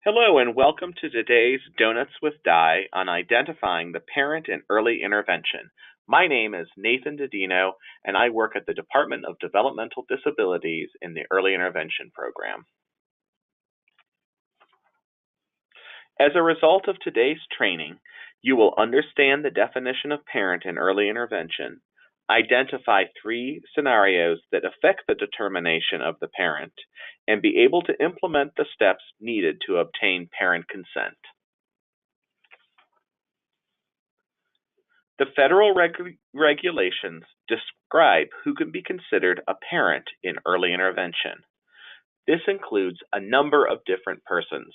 Hello and welcome to today's Donuts with Di on identifying the parent in early intervention. My name is Nathan DeDino and I work at the Department of Developmental Disabilities in the Early Intervention Program. As a result of today's training, you will understand the definition of parent in early intervention, identify 3 scenarios that affect the determination of the parent, and be able to implement the steps needed to obtain parent consent. The federal regulations describe who can be considered a parent in early intervention. This includes a number of different persons: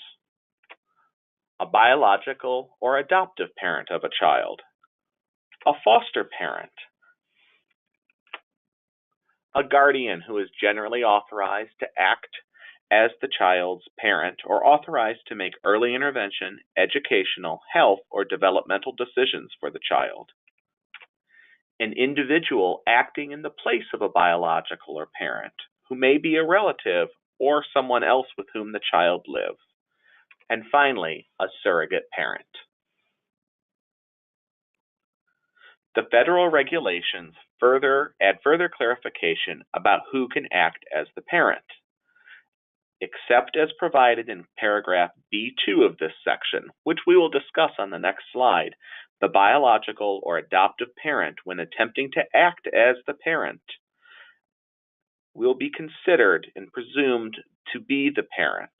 a biological or adoptive parent of a child, a foster parent, a guardian who is generally authorized to act as the child's parent or authorized to make early intervention, educational, health, or developmental decisions for the child, an individual acting in the place of a biological or parent who may be a relative or someone else with whom the child lives, and finally, a surrogate parent. The federal regulations add further clarification about who can act as the parent. Except as provided in paragraph B2 of this section, which we will discuss on the next slide, the biological or adoptive parent, when attempting to act as the parent, will be considered and presumed to be the parent.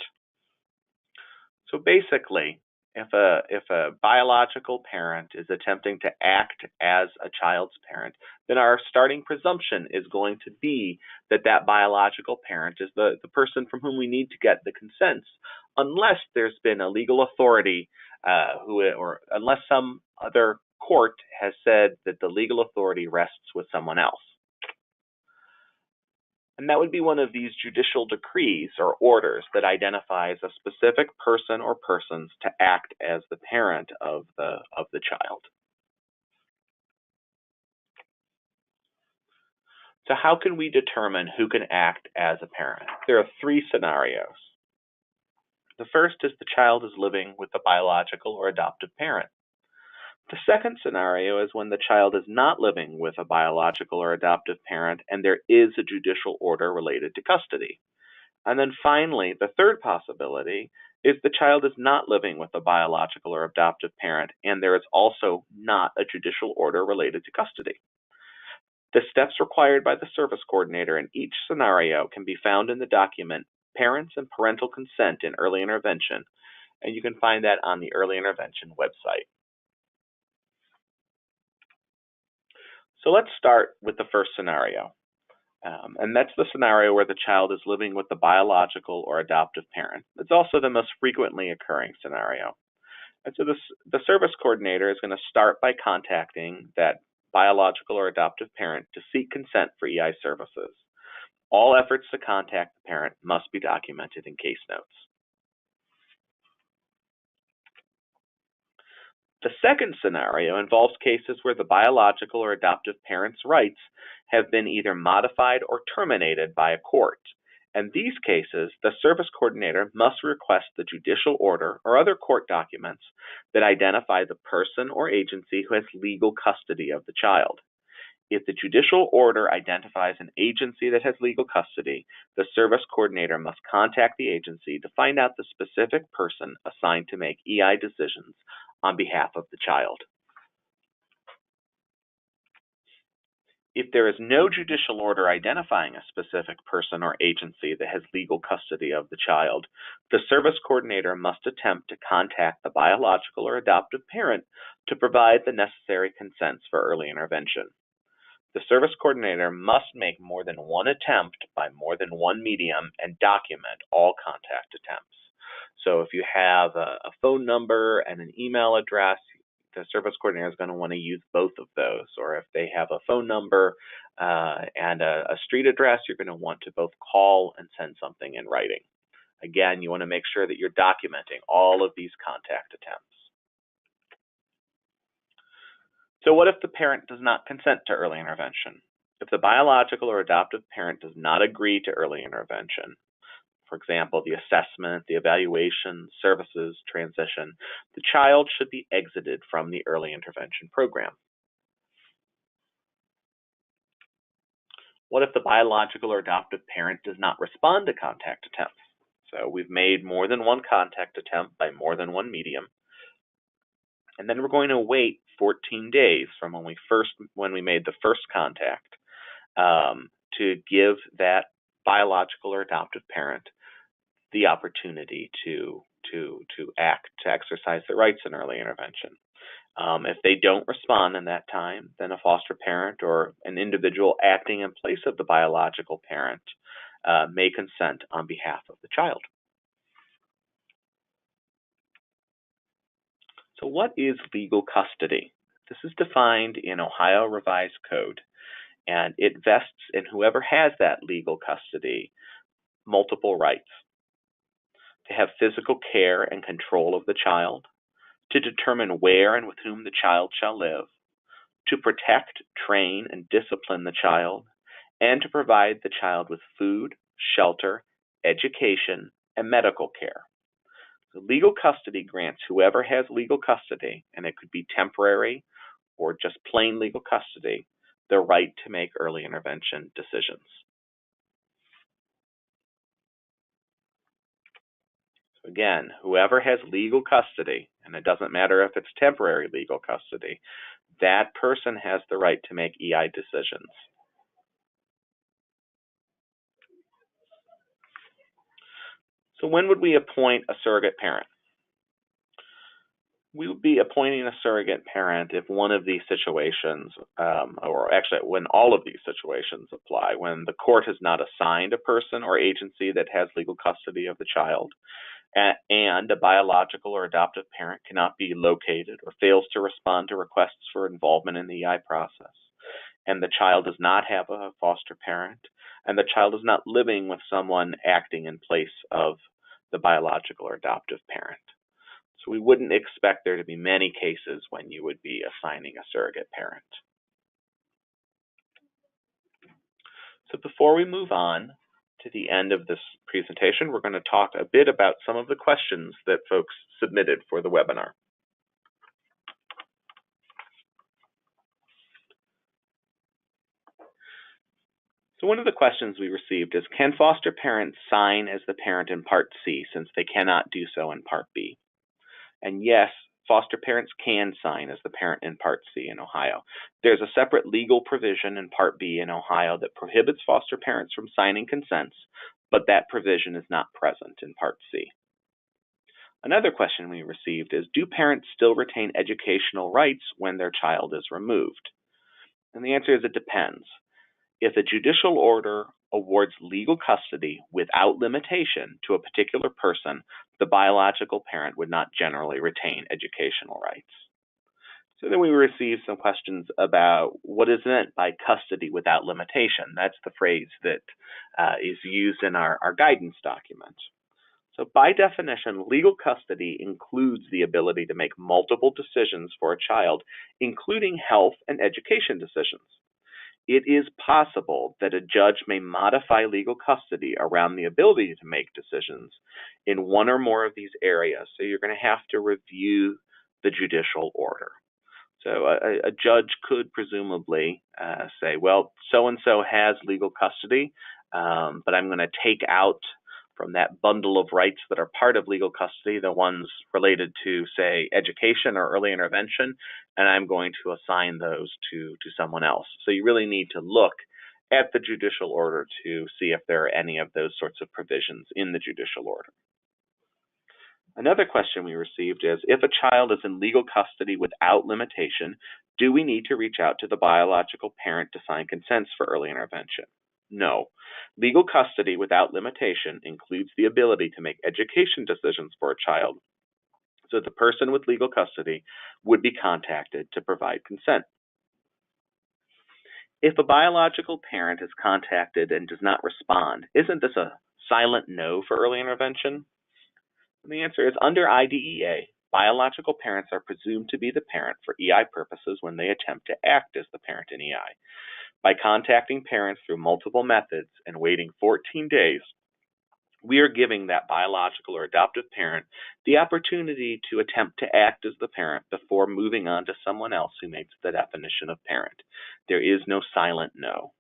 So basically, if a biological parent is attempting to act as a child's parent, then our starting presumption is going to be that that biological parent is the person from whom we need to get the consents, unless there's been a legal authority or unless some other court has said that the legal authority rests with someone else. And that would be one of these judicial decrees or orders that identifies a specific person or persons to act as the parent of the child. So how can we determine who can act as a parent? There are 3 scenarios. The first is the child is living with a biological or adoptive parent. The second scenario is when the child is not living with a biological or adoptive parent and there is a judicial order related to custody. And then finally, the third possibility is the child is not living with a biological or adoptive parent and there is also not a judicial order related to custody. The steps required by the service coordinator in each scenario can be found in the document Parents and Parental Consent in Early Intervention, and you can find that on the Early Intervention website. So let's start with the first scenario, and that's the scenario where the child is living with the biological or adoptive parent. It's also the most frequently occurring scenario. And so the service coordinator is going to start by contacting that biological or adoptive parent to seek consent for EI services. All efforts to contact the parent must be documented in case notes. The second scenario involves cases where the biological or adoptive parent's rights have been either modified or terminated by a court. In these cases, the service coordinator must request the judicial order or other court documents that identify the person or agency who has legal custody of the child. If the judicial order identifies an agency that has legal custody, the service coordinator must contact the agency to find out the specific person assigned to make EI decisions on behalf of the child. If there is no judicial order identifying a specific person or agency that has legal custody of the child, the service coordinator must attempt to contact the biological or adoptive parent to provide the necessary consents for early intervention. The service coordinator must make more than one attempt by more than one medium and document all contact attempts. So if you have a phone number and an email address, the service coordinator is going to want to use both of those. Or if they have a phone number and a street address, you're going to want to both call and send something in writing. Again, you want to make sure that you're documenting all of these contact attempts. So what if the parent does not consent to early intervention? If the biological or adoptive parent does not agree to early intervention, for example, the assessment, the evaluation, services, transition, the child should be exited from the early intervention program. What if the biological or adoptive parent does not respond to contact attempts? So we've made more than one contact attempt by more than one medium. And then we're going to wait 14 days from when we made the first contact to give that biological or adoptive parent the opportunity to exercise their rights in early intervention. If they don't respond in that time, then a foster parent or an individual acting in place of the biological parent may consent on behalf of the child. So what is legal custody? This is defined in Ohio Revised Code, and it vests in whoever has that legal custody multiple rights: to have physical care and control of the child, to determine where and with whom the child shall live, to protect, train, and discipline the child, and to provide the child with food, shelter, education, and medical care. So legal custody grants whoever has legal custody, and it could be temporary or just plain legal custody, the right to make early intervention decisions. So again, whoever has legal custody, and it doesn't matter if it's temporary legal custody, that person has the right to make EI decisions. So when would we appoint a surrogate parent? We would be appointing a surrogate parent if one of these situations, or actually when all of these situations apply, when the court has not assigned a person or agency that has legal custody of the child, and a biological or adoptive parent cannot be located or fails to respond to requests for involvement in the EI process, and the child does not have a foster parent, and the child is not living with someone acting in place of the biological or adoptive parent. So we wouldn't expect there to be many cases when you would be assigning a surrogate parent. So before we move on to the end of this presentation, we're going to talk a bit about some of the questions that folks submitted for the webinar. So one of the questions we received is, can foster parents sign as the parent in Part C since they cannot do so in Part B? And yes, foster parents can sign as the parent in Part C in Ohio. There's a separate legal provision in Part B in Ohio that prohibits foster parents from signing consents, but that provision is not present in Part C. Another question we received is, do parents still retain educational rights when their child is removed? And the answer is it depends. If a judicial order awards legal custody without limitation to a particular person, the biological parent would not generally retain educational rights. So then we received some questions about what is meant by custody without limitation. That's the phrase that is used in our guidance document. So by definition, legal custody includes the ability to make multiple decisions for a child, including health and education decisions. It is possible that a judge may modify legal custody around the ability to make decisions in one or more of these areas. So you're going to have to review the judicial order. So a judge could presumably say, well, so-and-so has legal custody, but I'm going to take out from that bundle of rights that are part of legal custody the ones related to, say, education or early intervention, and I'm going to assign those to someone else. So you really need to look at the judicial order to see if there are any of those sorts of provisions in the judicial order. Another question we received is, if a child is in legal custody without limitation, do we need to reach out to the biological parent to sign consents for early intervention? No. Legal custody without limitation includes the ability to make education decisions for a child, so the person with legal custody would be contacted to provide consent. If a biological parent is contacted and does not respond, isn't this a silent no for early intervention? And the answer is, under IDEA, biological parents are presumed to be the parent for EI purposes when they attempt to act as the parent in EI. By contacting parents through multiple methods and waiting 14 days we are giving that biological or adoptive parent the opportunity to attempt to act as the parent before moving on to someone else who meets the definition of parent. There is no silent no.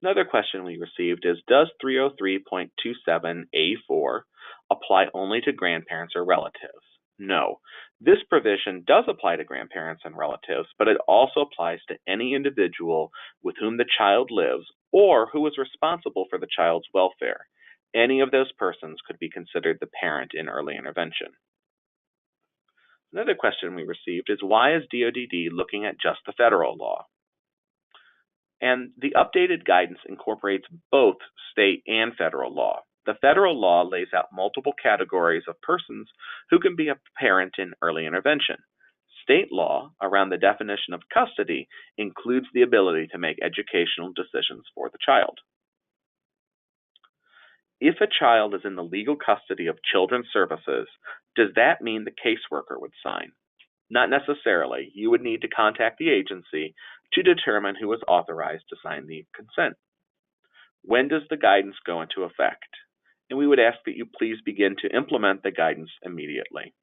Another question we received is, does 303.27A4 apply only to grandparents or relatives? No. This provision does apply to grandparents and relatives, but it also applies to any individual with whom the child lives or who is responsible for the child's welfare. Any of those persons could be considered the parent in early intervention. Another question we received is, why is DODD looking at just the federal law? And the updated guidance incorporates both state and federal law. The federal law lays out multiple categories of persons who can be a parent in early intervention. State law around the definition of custody includes the ability to make educational decisions for the child. If a child is in the legal custody of Children's Services, does that mean the caseworker would sign? Not necessarily. You would need to contact the agency to determine who is authorized to sign the consent. When does the guidance go into effect? And we would ask that you please begin to implement the guidance immediately.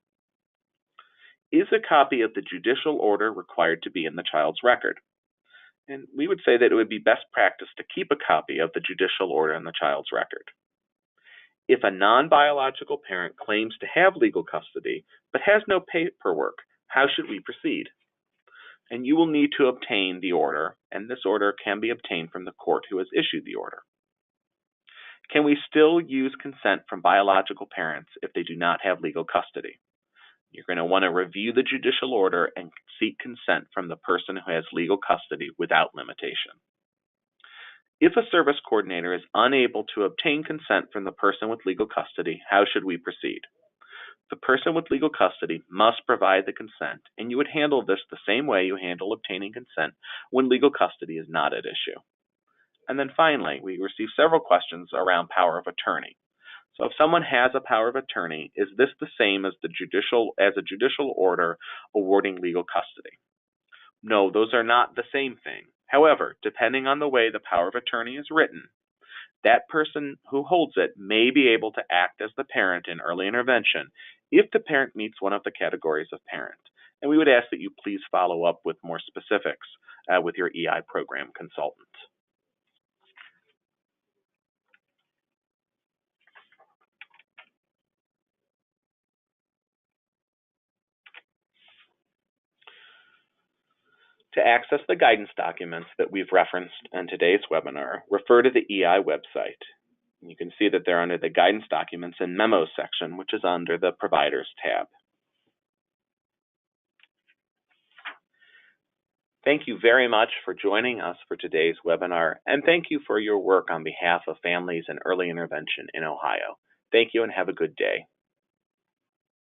Is a copy of the judicial order required to be in the child's record? And we would say that it would be best practice to keep a copy of the judicial order in the child's record. If a non-biological parent claims to have legal custody but has no paperwork, how should we proceed? And you will need to obtain the order, and this order can be obtained from the court who has issued the order. Can we still use consent from biological parents if they do not have legal custody? You're going to want to review the judicial order and seek consent from the person who has legal custody without limitation. If a service coordinator is unable to obtain consent from the person with legal custody, how should we proceed? The person with legal custody must provide the consent, and you would handle this the same way you handle obtaining consent when legal custody is not at issue. And then finally, we received several questions around power of attorney. So if someone has a power of attorney, is this the same as a judicial order awarding legal custody? No, those are not the same thing. However, depending on the way the power of attorney is written, that person who holds it may be able to act as the parent in early intervention if the parent meets one of the categories of parent. And we would ask that you please follow up with more specifics with your EI program consultant. To access the guidance documents that we've referenced in today's webinar, refer to the EI website. You can see that they're under the Guidance Documents and Memos section, which is under the Providers tab. Thank you very much for joining us for today's webinar, and thank you for your work on behalf of families in early intervention in Ohio. Thank you and have a good day.